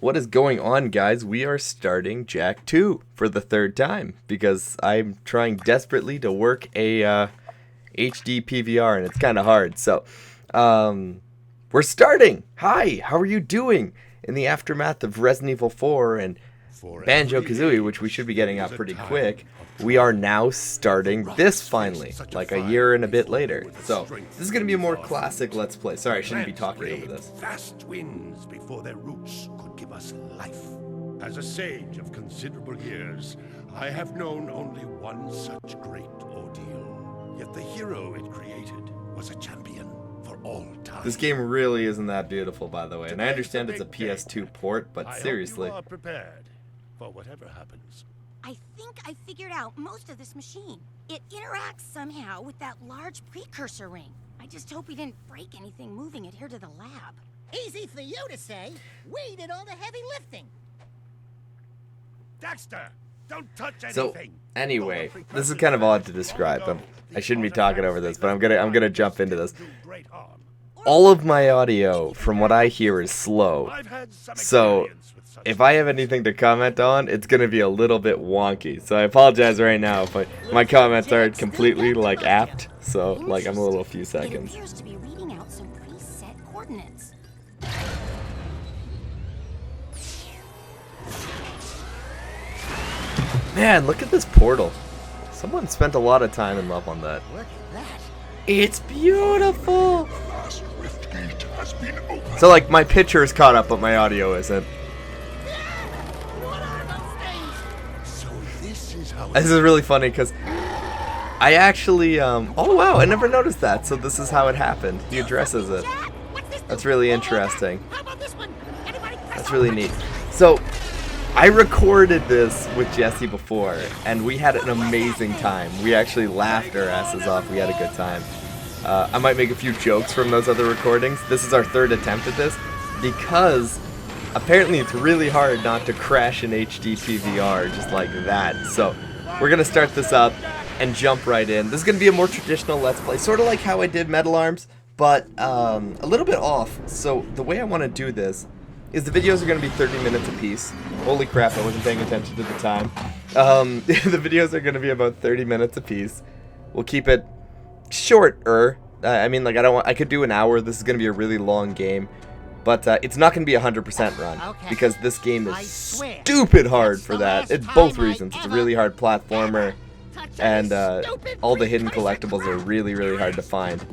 What is going on, guys? We are starting Jack 2 for the third time because I'm trying desperately to work a HD PVR and it's kind of hard. So, we're starting. Hi, how are you doing? In the aftermath of Resident Evil 4 and Banjo-Kazooie, which we should be getting out pretty quick, we are now starting this finally, like a year and a bit later. So, this is going to be a more classic Let's Play. Sorry, I shouldn't be talking over this. Fast winds before their roots could give us life. As a sage of considerable years, I have known only one such great ordeal. Yet the hero it created was a champion for all time. This game really isn't that beautiful, by the way, and I understand it's a PS2 port, but seriously. I hope you are prepared for whatever happens. I think I figured out most of this machine. It interacts somehow with that large precursor ring. I just hope we didn't break anything moving it here to the lab. Easy for you to say. We did all the heavy lifting. Dexter, don't touch anything. So, anyway, this is kind of odd to describe. I shouldn't be talking over this, but I'm gonna jump into this. All of my audio, from what I hear, is slow. So, if I have anything to comment on, it's gonna be a little bit wonky. So I apologize right now if my comments aren't completely like apt. So like I'm a few seconds. It appears to be reading out some preset coordinates. Man, look at this portal. Someone spent a lot of time and love on that. Look at that. It's beautiful. So like my picture is caught up, but my audio isn't. What are those things? So this is how This is really funny because I actually oh wow, I never noticed that. So this is how it happened. He addresses it. Jack, what's this? That's really interesting. How about this one? Anybody press That's on really the neat. button? So I recorded this with Jesse before, and we had an amazing time. We actually laughed our asses off. We had a good time. I might make a few jokes from those other recordings. This is our third attempt at this, because apparently it's really hard not to crash an HD PVR just like that. So we're going to start this up and jump right in. This is going to be a more traditional Let's Play, sort of like how I did Metal Arms, but a little bit off. So the way I want to do this is the videos are going to be 30 minutes apiece. Holy crap, I wasn't paying attention to the time. The videos are going to be about 30 minutes apiece. We'll keep it shorter. I mean, like, I could do an hour. This is going to be a really long game. But it's not going to be 100% run. Okay. Because this game I is swear, stupid hard that's for the that. last It's both time I reasons. It's a ever, really hard platformer. touch And any stupid all the hidden precursor collectibles are crap. really, really hard to find.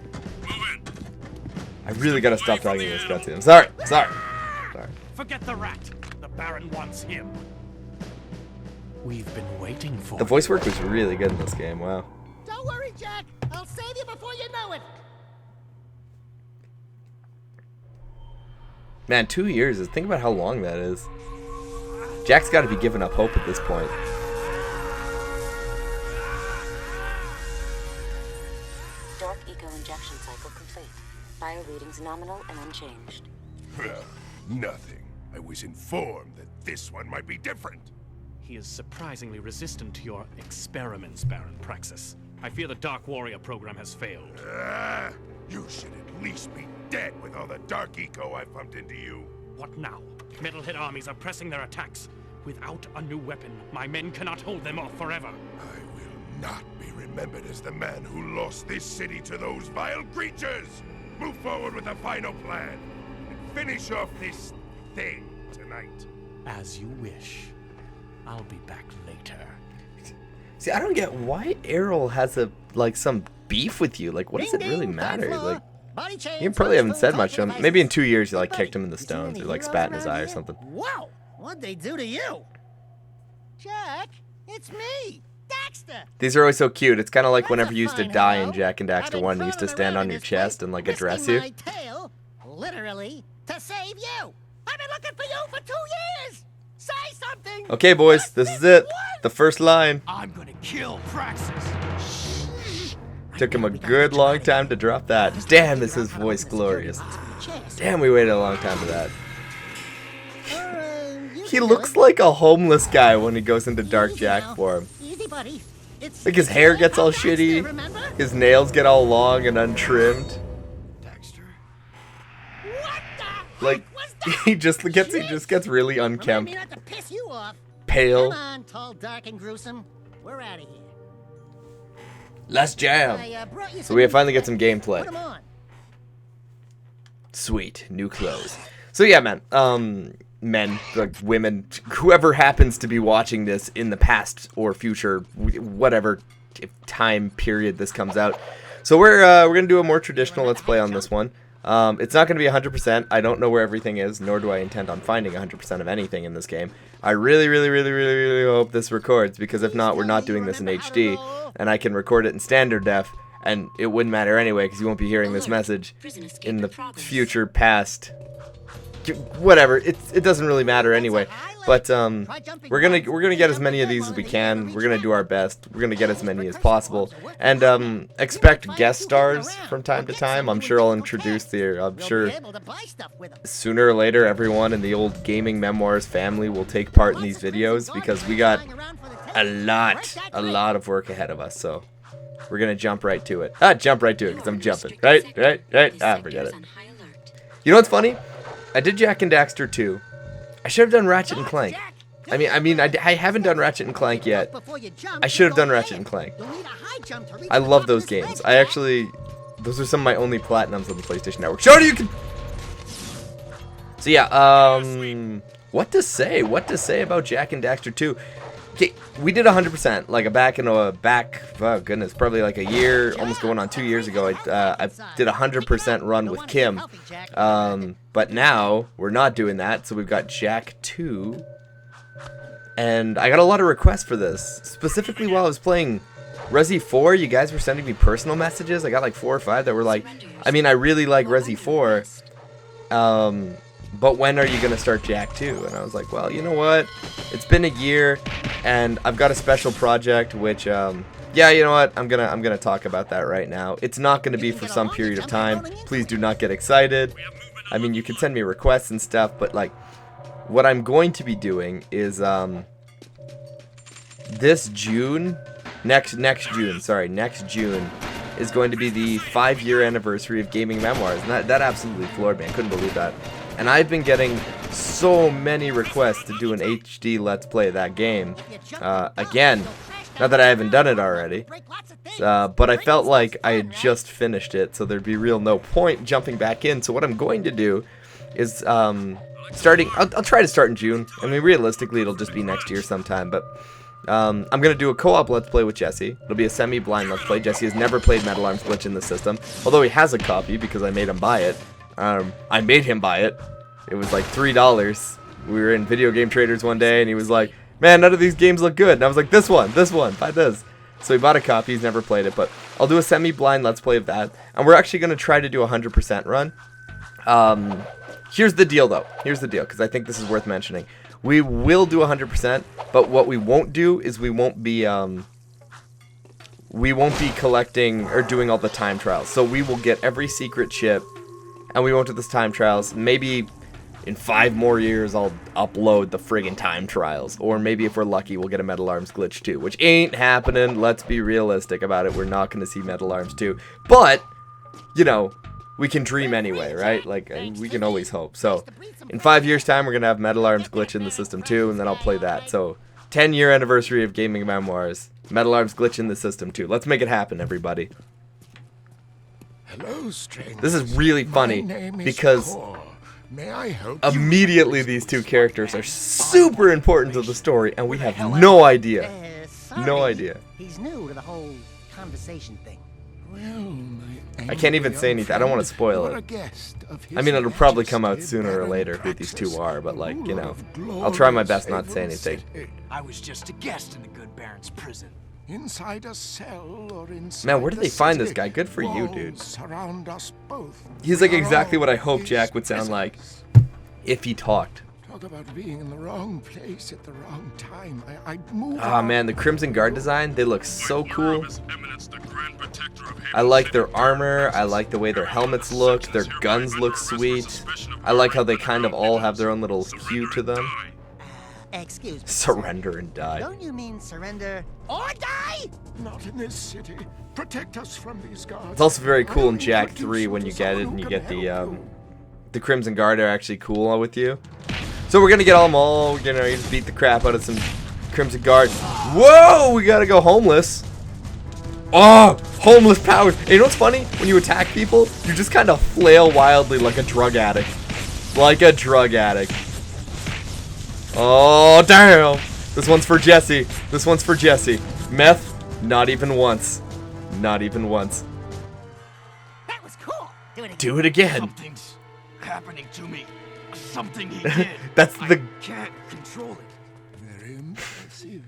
I really got to stop talking in this cutscene. I'm sorry. Sorry. Forget the rat. The Baron wants him. We've been waiting for The voice work was really good in this game. Wow. Don't worry, Jack. I'll save you before you know it. Man, 2 years. Think about how long that is. Jack's got to be giving up hope at this point. Dark eco injection cycle complete. Bio readings nominal and unchanged. Nothing. I was informed that this one might be different. He is surprisingly resistant to your experiments, Baron Praxis. I fear the Dark Warrior program has failed. You should at least be dead with all the dark eco I pumped into you. What now? Metalhead armies are pressing their attacks. Without a new weapon, my men cannot hold them off forever. I will not be remembered as the man who lost this city to those vile creatures. Move forward with the final plan and finish off this thing tonight. As you wish. I'll be back later. See, I don't get why Errol has some beef with you. Like, what does it Ding, really ding, matter? third floor. Like, Body change, you probably haven't punch said through, much to him. type Maybe in devices. 2 years you like Hey, kicked him in the buddy, stones you or seen like any spat in his heroes eye or around something. here? Whoa! What'd they do to you? Jack, it's me, Dexter. These are always so cute. It's kind of like That's whenever a you used to fine die in hello. Jack and I've Daxter been 1, you used to crawling stand around on in your this chest place, and like risking address you. my tail, literally, to save you. I've been looking for you for 2 years. Say something. Okay, boys, Just this is it. one. The first line. I'm gonna kill Praxis. Took him a good long time to drop that. Damn, is his voice glorious. Damn, we waited a long time for that. He looks like a homeless guy when he goes into Dark Jack form. Easy, buddy. It's Like his hair gets all Dexter, shitty, remember? his nails get all long and untrimmed. Dexter? What the Like, heck was he just gets really Remind unkempt, me not to piss you off. pale. Come on, tall, dark, and gruesome. We're out of here. Let's jam. I brought you So some we new finally get some clothes. gameplay. Put 'em on. Sweet, new clothes. So yeah, man. Men, like women, whoever happens to be watching this in the past or future, whatever time period this comes out. So we're gonna do a more traditional let's play on this one. It's not gonna be 100%. I don't know where everything is, nor do I intend on finding 100% of anything in this game. I really hope this records, because if not, we're not doing this in HD, and I can record it in standard def, and it wouldn't matter anyway, because you won't be hearing this message in the future, past, whatever. It doesn't really matter anyway. But we're gonna get as many of these as we can. We're gonna do our best. We're gonna get as many as possible, and expect guest stars from time to time. I'm sure I'll introduce I'm sure sooner or later everyone in the old Gaming Memoirs family will take part in these videos, because we got a lot of work ahead of us. So we're gonna jump right to it. Jump right to it, because I'm jumping. Right. Forget it. You know what's funny? I did Jak and Daxter 2. I should have done Ratchet and Clank. I haven't done Ratchet and Clank yet. I should have done Ratchet and Clank. I love those games. Those are some of my only platinums on the PlayStation Network. Shorty, you can. So yeah, what to say about Jak and Daxter 2? Okay, we did 100%, oh goodness, probably like a year, almost going on 2 years ago. I did a 100% run with Kim, but now we're not doing that. So we've got Jak 2, and I got a lot of requests for this, specifically while I was playing Resi 4. You guys were sending me personal messages. I got like 4 or 5 that were like, I really like Resi 4, but when are you gonna start Jak 2? And I was like, well, you know what? It's been a year, and I've got a special project, which, yeah, you know what? I'm gonna talk about that right now. It's not gonna be for some period of time. Please do not get excited. I mean, you can send me requests and stuff, but like, what I'm going to be doing is, this June, next June is going to be the 5-year anniversary of Gaming Memoirs, and that absolutely floored me. I couldn't believe that. And I've been getting so many requests to do an HD Let's Play of that game. Again, not that I haven't done it already, but I felt like I had just finished it, so there'd be no point jumping back in. So what I'm going to do is, I'll try to start in June. I mean, realistically, it'll just be next year sometime, but I'm going to do a co-op Let's Play with Jesse. It'll be a semi-blind Let's Play. Jesse has never played Metal Arms Glitch in the system, although he has a copy because I made him buy it. I made him buy it. It was like $3. We were in Video Game Traders one day, and he was like, man, none of these games look good. And I was like, this one, buy this. So he bought a copy. He's never played it, but I'll do a semi-blind Let's Play of that. And we're actually going to try to do a 100% run. Here's the deal, though. Here's the deal, because I think this is worth mentioning. We will do 100%, but what we won't do is we won't be collecting or doing all the time trials. So we will get every secret chip, and we won't do this time trials. Maybe in 5 more years, I'll upload the friggin' time trials. Or maybe if we're lucky, we'll get a Metal Arms Glitch 2, which ain't happening. Let's be realistic about it. We're not going to see Metal Arms 2. But, you know, we can dream anyway, right? Like, we can always hope. So, in 5 years' time, we're going to have Metal Arms Glitch in the system 2, and then I'll play that. So, 10-year anniversary of Gaming Memoirs. Metal Arms Glitch in the system 2. Let's make it happen, everybody. Hello, stranger. This is really funny because immediately these two characters are super important to the story, and we have no idea. No idea. He's new to the whole conversation thing. I can't even say anything. I don't want to spoil it. I mean, it'll probably come out sooner or later who these two are, but like, you know, I'll try my best not to say anything. I was just a guest in the good Baron's prison. Inside a cell or inside Man, where did they find this guy? Good for you, dude. Surround us both. He's like exactly what I hoped Jak would sound like if he talked. Talk about being in the wrong place at the wrong time. I'd move. Ah, man, the Crimson Guard design, they look so cool. I like their armor. I like the way their helmets look. Their guns look sweet. I like how they kind of all have their own little hue to them. Excuse me. Surrender and die. Don't you mean surrender or die? Not in this city. Protect us from these guards. It's also very cool in Jak 3 when you get it and you get the the Crimson Guard are actually cool with you. So we're gonna get them all. You know, you just beat the crap out of some Crimson Guard. Whoa! We gotta go homeless. Oh, homeless powers. And you know what's funny? When you attack people, you just kind of flail wildly like a drug addict. Like a drug addict. Oh, damn. This one's for Jesse. This one's for Jesse. Meth, not even once. Not even once. That was cool. Do it again. Do it again. Something's happening to me. Something he did. That's I the... can't control it. Very impressive.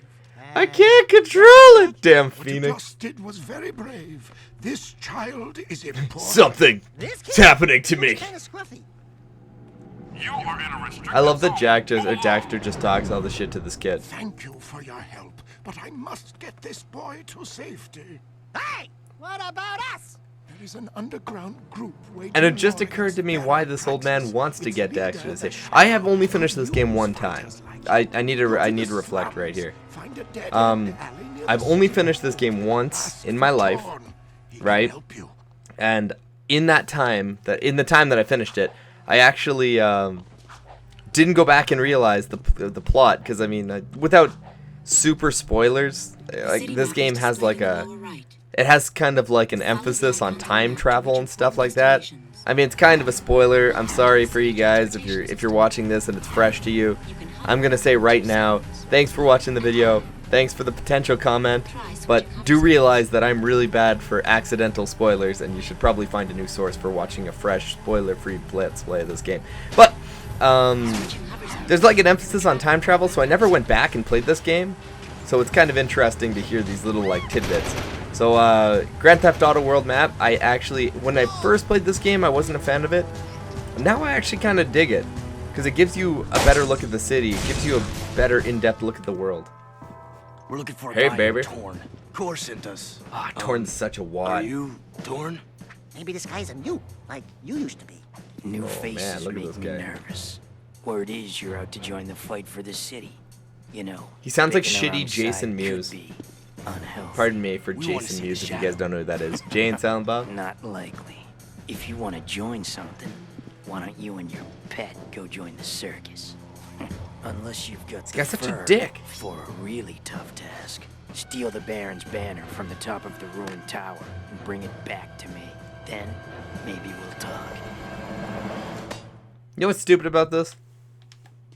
I can't control it. Damn, What you Phoenix. just did was very brave. This child is important. Something. This It's kid happening to me. kind of scruffy. You are in a restricted I love that zone. Jack just, or Daxter just talks all the shit to this kid. Thank you for your help, but I must get this boy to safety. Hey, what about us? There is an underground group waiting. And it just for occurred to me Baron why this old man Praxis. wants to Its get leader, Daxter to the say. shadow I have only finished this game one time. fighters like I need you. to the reflect right slums, here. find a dead-end Um, alley near I've the only city. finished this game once Ask in my for life, Torn. He can right? help you. And in that time, that I finished it, I actually didn't go back and realize the plot, because I mean, without super spoilers, like this game has like it has kind of like an emphasis on time travel and stuff like that. I mean, it's kind of a spoiler. I'm sorry for you guys if you're watching this and it's fresh to you. I'm gonna say right now, thanks for watching the video. Thanks for the potential comment, but do realize that I'm really bad for accidental spoilers, and you should probably find a new source for watching a fresh, spoiler-free Let's Play of this game. But there's like an emphasis on time travel, so I never went back and played this game. So it's kind of interesting to hear these little like tidbits. So Grand Theft Auto World Map, I actually, when I first played this game, I wasn't a fan of it. Now I actually kind of dig it, because it gives you a better look at the city. It gives you a better in-depth look at the world. We're looking for a Hey, guy baby. named Torn. Core sent us. Ah, Torn's such a Are wad. you Torn? Maybe this guy's a mute, like you used to be. New Oh, faces man, look at make this me guy. nervous. Word is you're out to join the fight for the city. You know. He sounds like picking a shitty wrong Jason side Mewes. could be unhealthy. Pardon me for We wanna Jason see Mewes the if you guys shadow. don't know who that is. Jay and Silent Bob? Not likely. If you want to join something, why don't you and your pet go join the circus? Unless you've got the guy's such a fur dick. for a really tough task. Steal the Baron's banner from the top of the ruined tower and bring it back to me. Then, maybe we'll talk. You know what's stupid about this?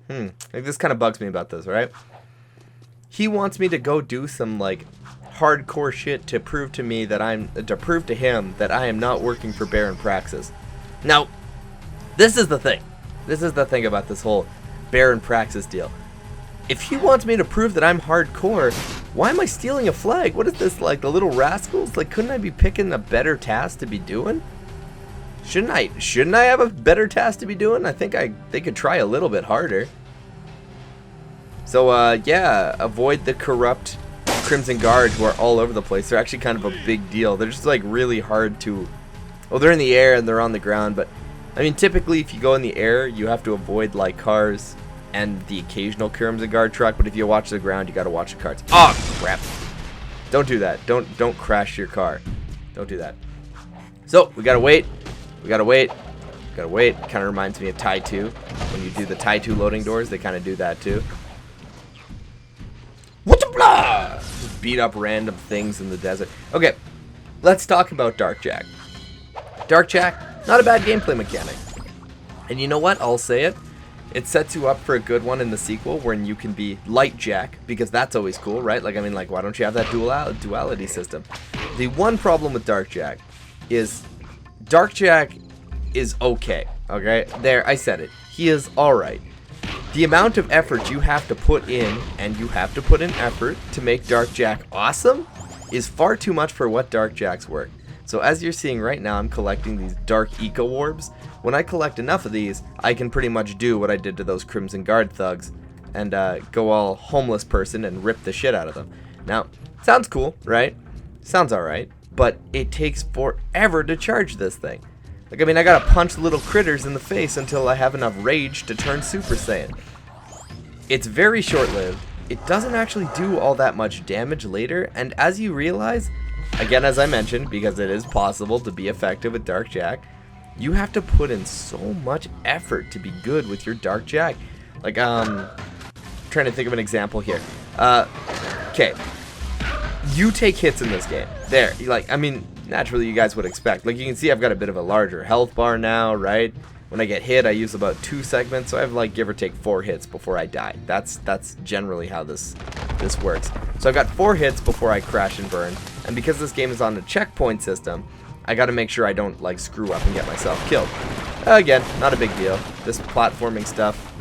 Like this kind of bugs me about this, right? He wants me to go do some like hardcore shit to prove to me that prove to him that I am not working for Baron Praxis. Now, this is the thing. This is the thing about this whole Baron Praxis deal. If he wants me to prove that I'm hardcore, why am I stealing a flag? What is this, like the little rascals? Like, couldn't I be picking a better task to be doing? Shouldn't I have a better task to be doing? I think they could try a little bit harder. So yeah, avoid the corrupt Crimson Guard who are all over the place. They're actually kind of a big deal. They're just like really hard to, well, they're in the air and they're on the ground, but I mean typically if you go in the air you have to avoid like cars and the occasional Crimson Guard truck, but if you watch the ground you gotta watch the cars. Oh crap. Don't do that. Don't crash your car. Don't do that. So we gotta wait. We gotta wait. Gotta wait. Kind of reminds me of Tai 2. When you do the Tai 2 loading doors, they kind of do that too. What the blah? Just beat up random things in the desert. Okay, let's talk about Dark Jack. Dark Jack, not a bad gameplay mechanic. And you know what? I'll say it. It sets you up for a good one in the sequel when you can be Light Jack, because that's always cool, right? Like, I mean, like, why don't you have that duality system? The one problem with Dark Jack is Dark Jack is okay. There, I said it. He is alright. The amount of effort you have to put in, and you have to put in effort to make Dark Jack awesome, is far too much for what Dark Jack's worth. So as you're seeing right now, I'm collecting these Dark Eco Orbs. When I collect enough of these, I can pretty much do what I did to those Crimson Guard thugs, and go all homeless person and rip the shit out of them. Now, sounds cool, right? Sounds alright, but it takes forever to charge this thing. Like, I mean, I gotta punch little critters in the face until I have enough rage to turn Super Saiyan. It's very short-lived. It doesn't actually do all that much damage later, and as you realize, again, as I mentioned, because it is possible to be effective with Dark Jack, You have to put in so much effort to be good with your Dark Jack. Like, trying to think of an example here. Okay. You take hits in this game. There. Like, I mean, naturally you guys would expect. Like, you can see I've got a bit of a larger health bar now, right? When I get hit, I use about 2 segments, so I have, like, give or take 4 hits before I die. That's generally how this works. So I've got 4 hits before I crash and burn, and because this game is on a checkpoint system, I gotta make sure I don't, like, screw up and get myself killed. Again, not a big deal. This platforming stuff,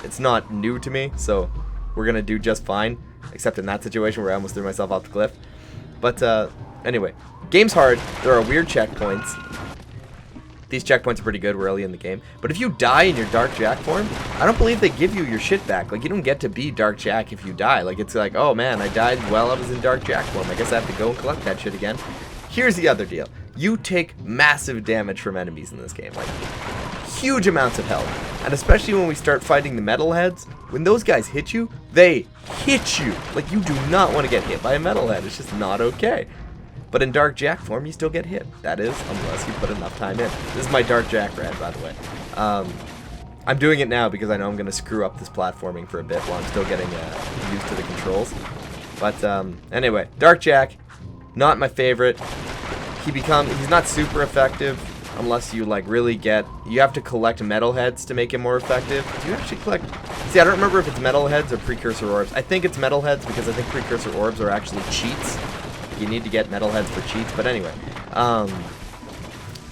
it's not new to me, so we're gonna do just fine, except in that situation where I almost threw myself off the cliff. But, anyway, game's hard. There are weird checkpoints. These checkpoints are pretty good early in the game. But if you die in your Dark Jack form, I don't believe they give you your shit back. Like, you don't get to be Dark Jack if you die. Like, it's like, oh man, I died while I was in Dark Jack form. I guess I have to go and collect that shit again. Here's the other deal. You take massive damage from enemies in this game. Like, huge amounts of health. And especially when we start fighting the metalheads, when those guys hit you, they hit you. Like, you do not want to get hit by a metalhead. It's just not okay. But in Dark Jack form, you still get hit. That is, unless you put enough time in. This is my Dark Jack red, by the way. I'm doing it now because I know I'm going to screw up this platforming for a bit while I'm still getting used to the controls. But anyway, Dark Jack, not my favorite. He's not super effective unless you like really you have to collect metalheads to make him more effective. Do you actually collect? See, I don't remember if it's metalheads or precursor orbs. I think it's metalheads because I think precursor orbs are actually cheats. You need to get metalheads for cheats, but anyway.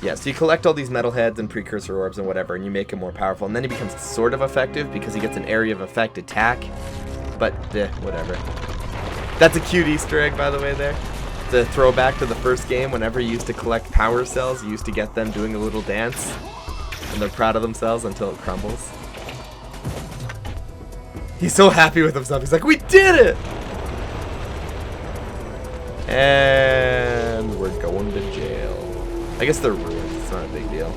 Yeah, so you collect all these metalheads and precursor orbs and whatever, and you make him more powerful, and then he becomes sort of effective because he gets an area of effect attack. But, whatever. That's a cute Easter egg, by the way, there. The throwback to the first game, whenever you used to collect power cells, you used to get them doing a little dance, and they're proud of themselves until it crumbles. He's so happy with himself. He's like, we did it! And we're going to jail. I guess they're ruined. It's not a big deal.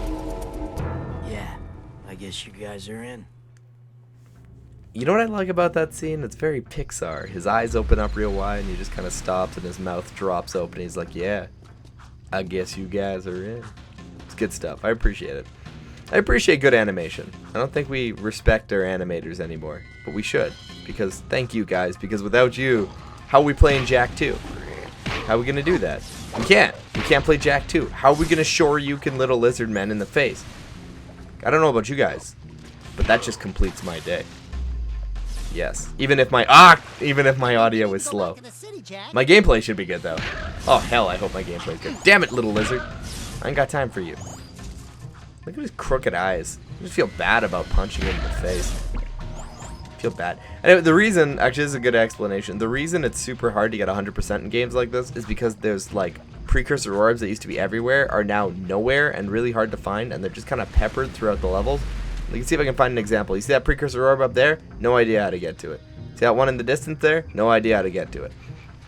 Yeah, I guess you guys are in. You know what I like about that scene? It's very Pixar. His eyes open up real wide and he just kind of stops and his mouth drops open. He's like, yeah, I guess you guys are in. It's good stuff. I appreciate it. I appreciate good animation. I don't think we respect our animators anymore, but we should. Because thank you guys, because without you, how are we playing Jak 2? How are we going to do that? We can't. We can't play Jak 2. How are we going to Shoryuken little lizard men in the face? I don't know about you guys, but that just completes my day. Yes. Even if my audio is slow. My gameplay should be good though. Oh hell, I hope my gameplay is good. Damn it, little lizard. I ain't got time for you. Look at his crooked eyes. I just feel bad about punching him in the face. Feel bad. Anyway, the reason, actually this is a good explanation, the reason it's super hard to get 100% in games like this is because there's like precursor orbs that used to be everywhere are now nowhere and really hard to find, and they're just kind of peppered throughout the levels. You can see if I can find an example. You see that precursor orb up there? No idea how to get to it. See that one in the distance there? No idea how to get to it.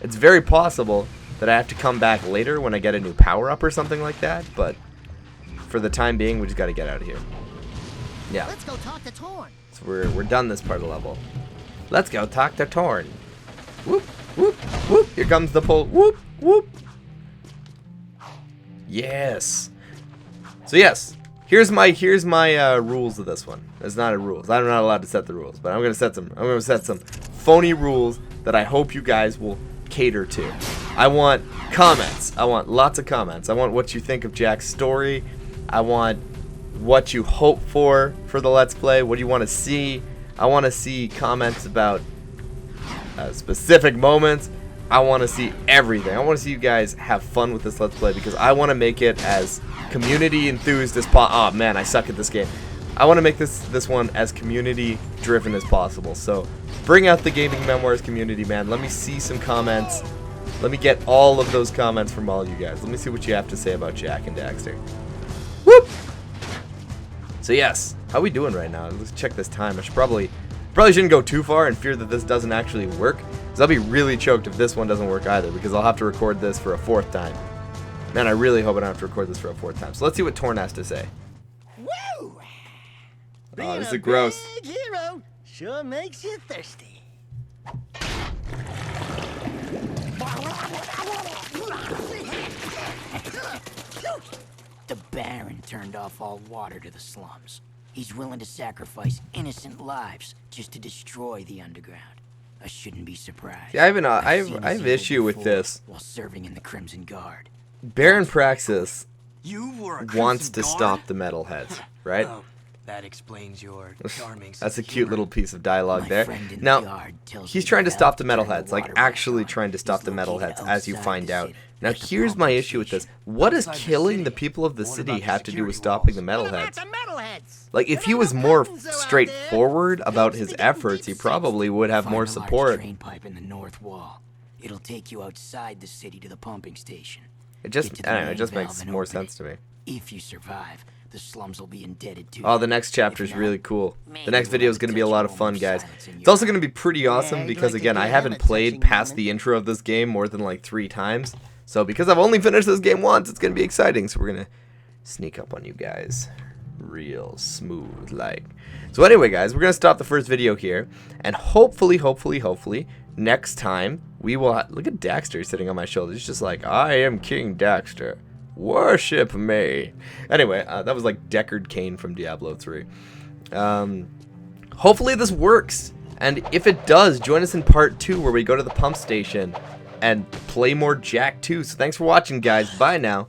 It's very possible that I have to come back later when I get a new power up or something like that, but for the time being we just got to get out of here. Yeah. Let's go talk to Torn. So we're done this part of the level. Let's go talk to Torn. Whoop, whoop, whoop. Here comes the pull. Whoop, whoop. Yes. So yes, here's my rules of this one. It's not a rules. I'm not allowed to set the rules, but I'm gonna set some phony rules that I hope you guys will cater to. I want comments. I want lots of comments. I want what you think of Jak's story. I want what you hope for the Let's Play. What do you want to see? I want to see comments about specific moments. I want to see everything. I want to see you guys have fun with this Let's Play because I want to make it as community enthused as possible. Oh man, I suck at this game. I want to make this one as community driven as possible. So bring out the gaming memoirs community, man. Let me see some comments. Let me get all of those comments from all you guys. Let me see what you have to say about Jak and Daxter. Whoop! So yes, how are we doing right now? Let's check this time. I should probably shouldn't go too far and fear that this doesn't actually work, because I'll be really choked if this one doesn't work either, because I'll have to record this for a 4th time. Man, I really hope I don't have to record this for a 4th time. So let's see what Torn has to say. Woo! Oh, this is gross. Big hero sure makes you thirsty. The Baron turned off all water to the slums. He's willing to sacrifice innocent lives just to destroy the underground. I shouldn't be surprised. Yeah, I I've seen have this evil issue with before this. while serving in the Crimson Guard. Baron Praxis You were a wants Crimson to Guard? stop the metalheads, right? Oh, that explains your charming That's a sense of cute humor. little piece of dialogue My there. friend in the Now, yard tells he's me trying to the stop the valve to turn metalheads, like water back actually on trying to stop is the located metalheads, as you outside find the out. city, Now, at the here's my pumping issue with this. station. What does Outside the killing city? the people of the What city about the have to do with security stopping the What about metalheads? the metalheads? Like, if he There was are more Rapunzel out there. straightforward about Seems his to be getting efforts, he deep probably would have Find more a large support. drain pipe in the north wall. It'll take you outside the city to the pumping station. It just, Get to the I don't know, it main just valve makes and more open sense it. to me. If you survive, the slums will be indebted to Oh, you. the next chapter is If really not, cool. The maybe next we'll video have is going to be a touch lot of moment fun, of guys. silence in It's your also going to life. be pretty awesome I'd because, like to again, I give haven't him a played touching past moment. the intro of this game more than like 3 times. So because I've only finished this game once, it's going to be exciting. So we're going to sneak up on you guys real smooth like. So anyway, guys, we're going to stop the first video here. And hopefully, next time we will... Look at Daxter sitting on my shoulder. He's just like, I am King Daxter. Worship me. Anyway, that was like Deckard Cain from Diablo 3. Hopefully this works. And if it does, join us in part 2 where we go to the pump station and play more Jack 2. So thanks for watching, guys. Bye now.